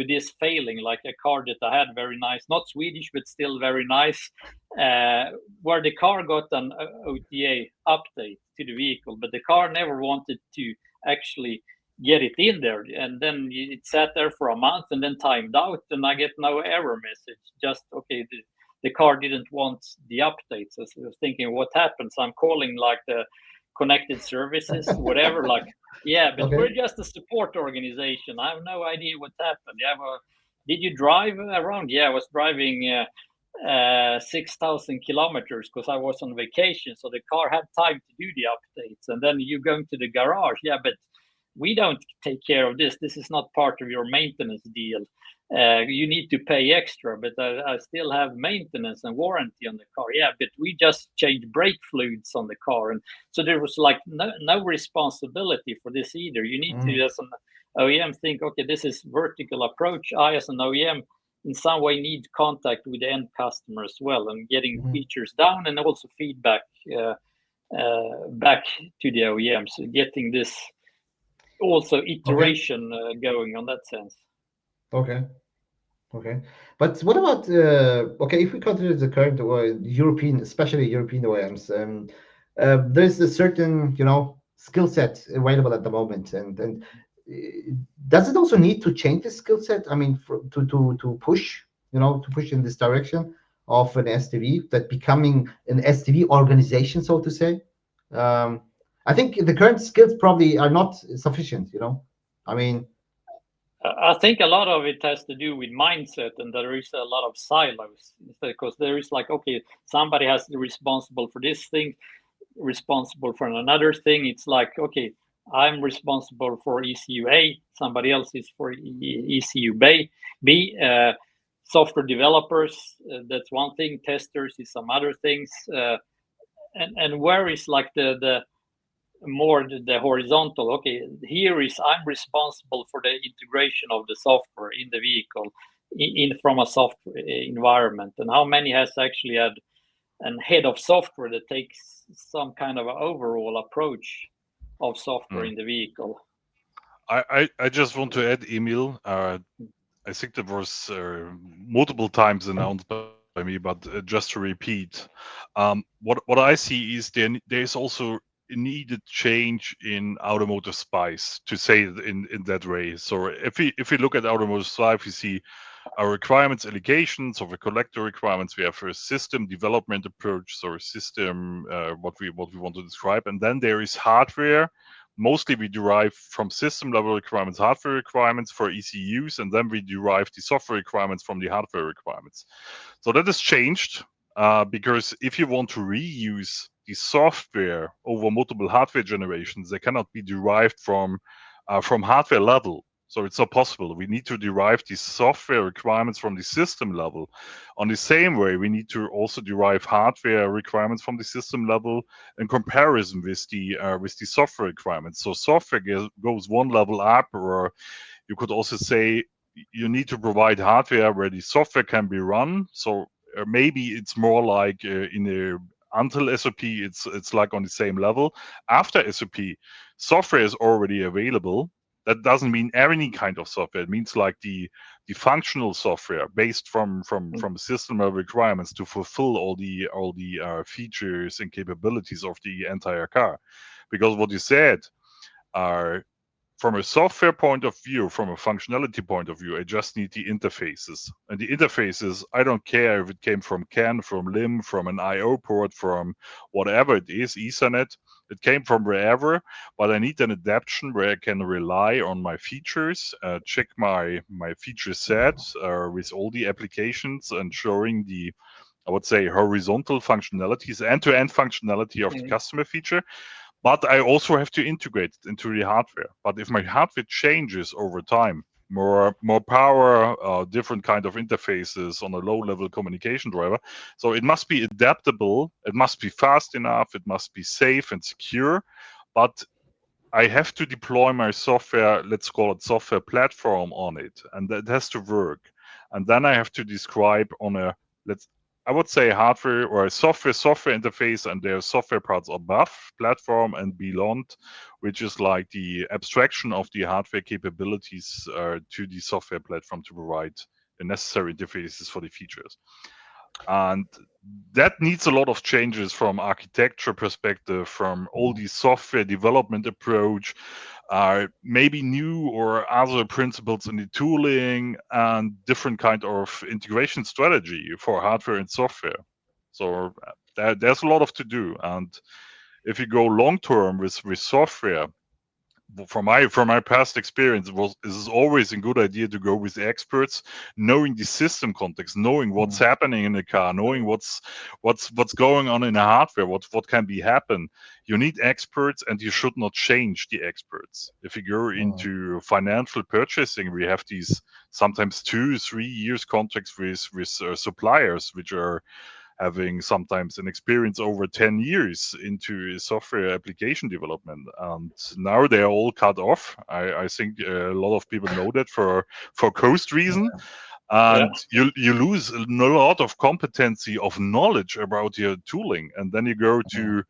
this failing, like a car that I had, very nice, not Swedish, but still very nice, where the car got an OTA update to the vehicle, but the car never wanted to actually get it in there. And then it sat there for a month and then timed out, and I get no error message. Just, okay, the car didn't want the updates. So I was thinking, what happened? So I'm calling like the connected services, whatever, like, yeah, but we're just a support organization. I have no idea what happened. Yeah, well, did you drive around? Yeah, I was driving 6,000 kilometers because I was on vacation, so the car had time to do the updates. And then you go to the garage. Yeah, but we don't take care of this. This is not part of your maintenance deal. You need to pay extra, but I still have maintenance and warranty on the car. Yeah, but we just change brake fluids on the car. And so there was like no responsibility for this either. You need to, as an OEM, think, okay, this is vertical approach. I, as an OEM, in some way need contact with the end customer as well, and getting features down and also feedback back to the OEM. So getting this also iteration going on that sense. Okay. Okay. But what about okay, if we consider the current European, especially European OEMs, there's a certain, skill set available at the moment, and does it also need to change the skill set? I mean, to push, to push in this direction of an SDV, that becoming an SDV organization, so to say. Um, I think the current skills probably are not sufficient. I mean, I think a lot of it has to do with mindset, and there is a lot of silos because there is like, okay, somebody has to be responsible for this thing, responsible for another thing. It's like, okay, I'm responsible for ECU A, somebody else is for ECU B. Software developers, that's one thing. Testers is some other things, and where is like the more the horizontal. Okay, here is I'm responsible for the integration of the software in the vehicle in from a software environment, and how many has actually had an head of software that takes some kind of an overall approach of software in the vehicle. I just want to add, Emil. I think that was multiple times announced by me, but just to repeat, what I see is there is also a needed change in automotive spice, to say it in that way. So if we look at automotive spice, we see our requirements, allegations of a collector requirements. We have a system development approach, so a system what we want to describe, and then there is hardware. Mostly we derive from system level requirements, hardware requirements for ECUs, and then we derive the software requirements from the hardware requirements. So that has changed because if you want to reuse the software over multiple hardware generations, they cannot be derived from hardware level. So it's not possible. We need to derive the software requirements from the system level. On the same way, we need to also derive hardware requirements from the system level in comparison with the software requirements. So software goes one level up, or you could also say you need to provide hardware where the software can be run. So maybe it's more like in a until SOP, it's like on the same level. After SOP, software is already available. That doesn't mean any kind of software. It means like the functional software based from system level requirements to fulfill all the features and capabilities of the entire car. Because what you said are, from a software point of view, from a functionality point of view, I just need the interfaces. And the interfaces, I don't care if it came from CAN, from LIM, from an I/O port, from whatever it is, Ethernet. It came from wherever, but I need an adaptation where I can rely on my features, check my feature set with all the applications and showing the, I would say, horizontal functionalities, end-to-end functionality of the customer feature. But I also have to integrate it into the hardware. But if my hardware changes over time, more power, different kind of interfaces on a low-level communication driver, so it must be adaptable, it must be fast enough, it must be safe and secure, but I have to deploy my software, let's call it software platform, on it, and that has to work. And then I have to describe on a, I would say, hardware or a software interface, and there are software parts above platform and beyond, which is like the abstraction of the hardware capabilities to the software platform to provide the necessary interfaces for the features. And that needs a lot of changes from architecture perspective, from all the software development approach, maybe new or other principles in the tooling, and different kind of integration strategy for hardware and software. So there's a lot of to do. And if you go long term with software, from my past experience, it is always a good idea to go with experts, knowing the system context, knowing what's happening in the car, knowing what's going on in the hardware, what can be happen. You need experts, and you should not change the experts. If you go into financial purchasing, we have these sometimes 2-3 years contracts with suppliers, which are having sometimes an experience over 10 years into software application development. And now they're all cut off. I think a lot of people know that for cost reason. And you lose a lot of competency of knowledge about your tooling. And then you go to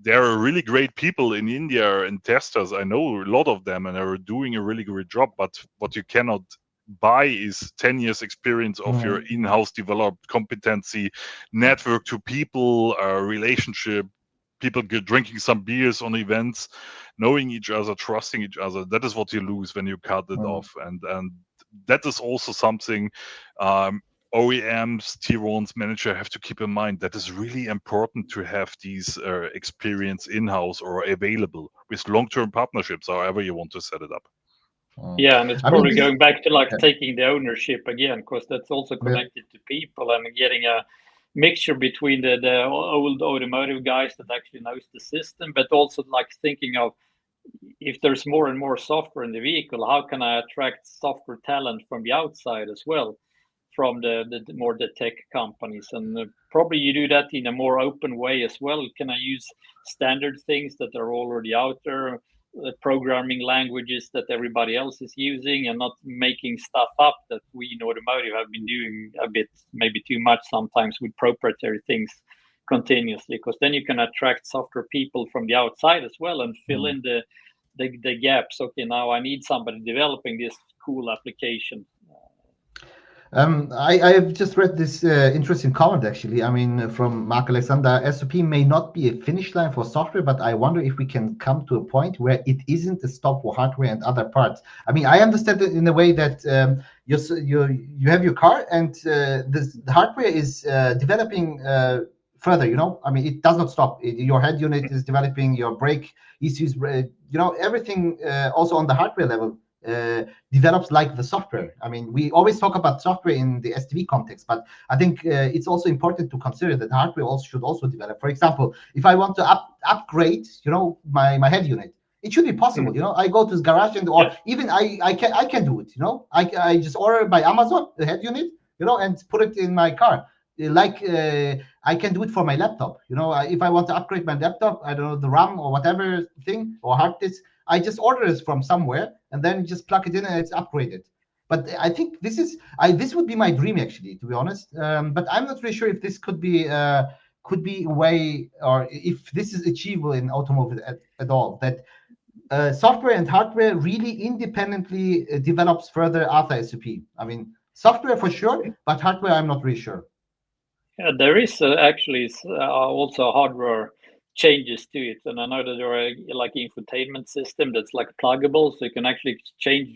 there are really great people in India and testers. I know a lot of them, and are doing a really great job. But what you cannot buy is 10 years experience of your in-house developed competency, network to people, relationship, people drinking some beers on events, knowing each other, trusting each other. That is what you lose when you cut it off. And that is also something OEMs, tier ones, manager have to keep in mind. That is really important to have these experience in-house or available with long-term partnerships, however you want to set it up. Yeah, and it's probably going back to like taking the ownership again, because that's also connected to people and getting a mixture between the old automotive guys that actually knows the system, but also like thinking of, if there's more and more software in the vehicle, how can I attract software talent from the outside as well, from the tech companies? And probably you do that in a more open way as well. Can I use standard things that are already out there, programming languages that everybody else is using, and not making stuff up that we in automotive have been doing a bit, maybe too much sometimes, with proprietary things continuously, because then you can attract software people from the outside as well and fill in the gaps. Okay, now I need somebody developing this cool application. I have just read this interesting comment, actually. I mean, from Mark Alexander. SOP may not be a finish line for software, but I wonder if we can come to a point where it isn't a stop for hardware and other parts. I mean, I understand it in a way that you have your car, and the hardware is developing further. I mean, it does not stop. Your head unit is developing, your brake ECUs, everything also on the hardware level develops like the software. I mean, we always talk about software in the SDV context, but I think it's also important to consider that hardware should also develop. For example, if I want to upgrade, my head unit, it should be possible. I go to the garage or even I can do it. I just order by Amazon the head unit, and put it in my car. Like I can do it for my laptop. If I want to upgrade my laptop, I don't know, the RAM or whatever thing or hard disk, I just order it from somewhere and then just plug it in and it's upgraded. But I think this would be my dream, actually, to be honest. But I'm not really sure if this could be a way, or if this is achievable in automotive at all. That software and hardware really independently develops further after SOP. I mean, software for sure, but hardware I'm not really sure. Yeah, there is actually also hardware changes to it, and I know that there are like infotainment system that's like pluggable, so you can actually change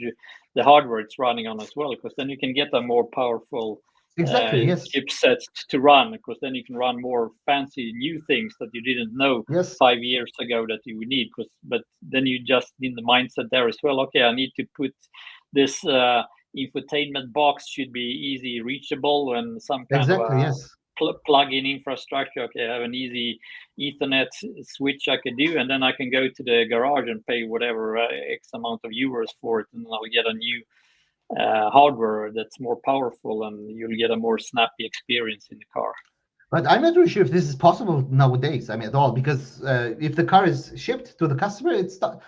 the hardware it's running on as well, because then you can get a more powerful chipset to run, because then you can run more fancy new things that you didn't know 5 years ago that you would need. But then you just in the mindset there as well. Okay, I need to put this infotainment box should be easy reachable, and some kind of plug-in infrastructure. Okay, I have an easy Ethernet switch I can do, and then I can go to the garage and pay whatever X amount of euros for it, and I'll get a new hardware that's more powerful, and you'll get a more snappy experience in the car. But I'm not really sure if this is possible nowadays. I mean, at all, because if the car is shipped to the customer, it's done.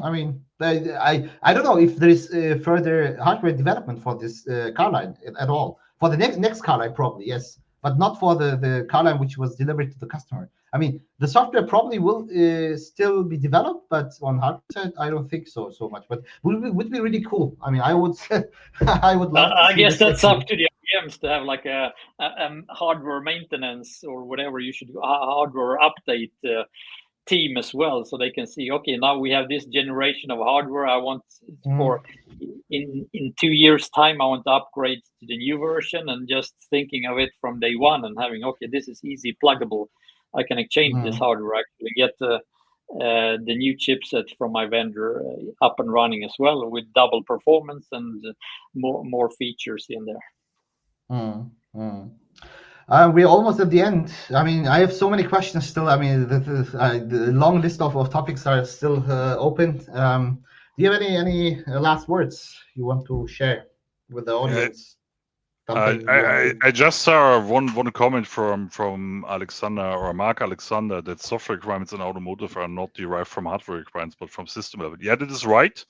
I mean, I don't know if there is further hardware development for this car line at all. For the next car line, probably yes, but not for the car line which was delivered to the customer. I mean, the software probably will still be developed, but on hardware side, I don't think so much. But would be really cool. I mean, I would love. I guess that's up to the OEMs to have like a hardware maintenance or whatever you should do, hardware update team as well, so they can see, okay, now we have this generation of hardware. I want for in 2 years time, I want to upgrade to the new version, and just thinking of it from day one and having, okay, this is easy pluggable. I can exchange this hardware, actually get the new chipset from my vendor up and running as well, with double performance and more features in there. We're almost at the end. I mean, I have so many questions still. I mean, the long list of topics are still open. Do you have any last words you want to share with the audience? I just saw one comment from Alexander, or Mark Alexander, that software requirements in automotive are not derived from hardware requirements but from system level. Yeah, that is right.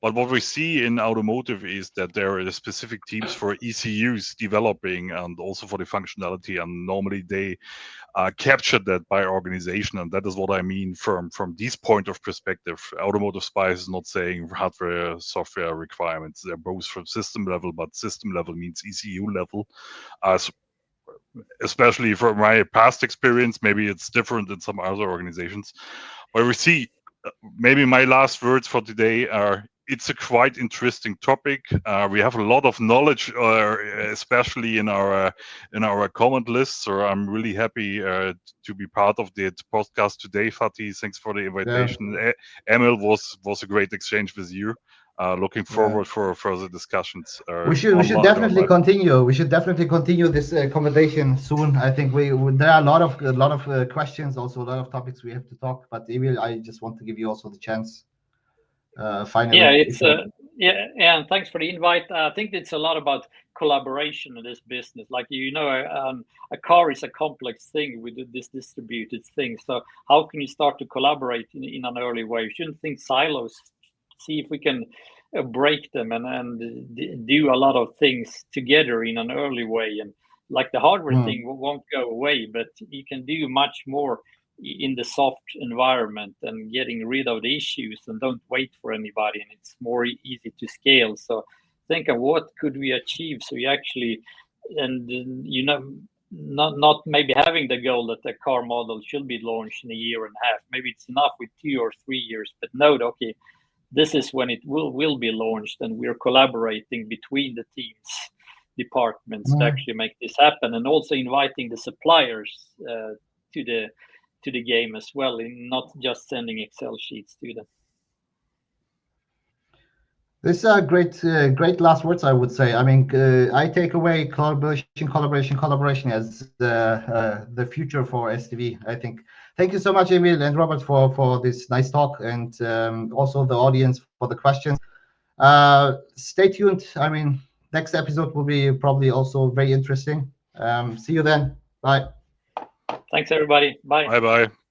But what we see in automotive is that there are specific teams for ECUs developing and also for the functionality, and normally they capture that by organization, and that is what I mean from this point of perspective. Automotive SPICE is not saying hardware, software requirements. They're both from system level, but system level means ECU level. Especially from my past experience, maybe it's different in some other organizations. But we see, maybe my last words for today are, it's a quite interesting topic. We have a lot of knowledge, especially in our comment list. So I'm really happy to be part of the podcast today, Fatih. Thanks for the invitation. Yeah. Emil, was a great exchange with you. Looking forward for further discussions. We should definitely continue. We should definitely continue this conversation soon. I think there are a lot of questions, also a lot of topics we have to talk. But Emil, I just want to give you also the chance. Finally, and thanks for the invite. I think it's a lot about collaboration in this business. Like a car is a complex thing with this distributed thing. So how can you start to collaborate in an early way? You shouldn't think silos. See if we can break them and do a lot of things together in an early way. And like the hardware thing won't go away, but you can do much more in the soft environment and getting rid of the issues, and don't wait for anybody, and it's more easy to scale. So think of what could we achieve, so you actually, and not maybe having the goal that the car model should be launched in a year and a half. Maybe it's enough with 2 or 3 years, but note, okay, this is when it will be launched, and we're collaborating between the teams, departments to actually make this happen, and also inviting the suppliers to the game as well, and not just sending Excel sheets to them. These are great last words, I would say. I mean, I take away collaboration as the future for SDV. I think. Thank you so much, Emil and Robert, for this nice talk, and also the audience for the questions. Stay tuned. I mean, next episode will be probably also very interesting. See you then. Bye. Thanks, everybody. Bye. Bye-bye.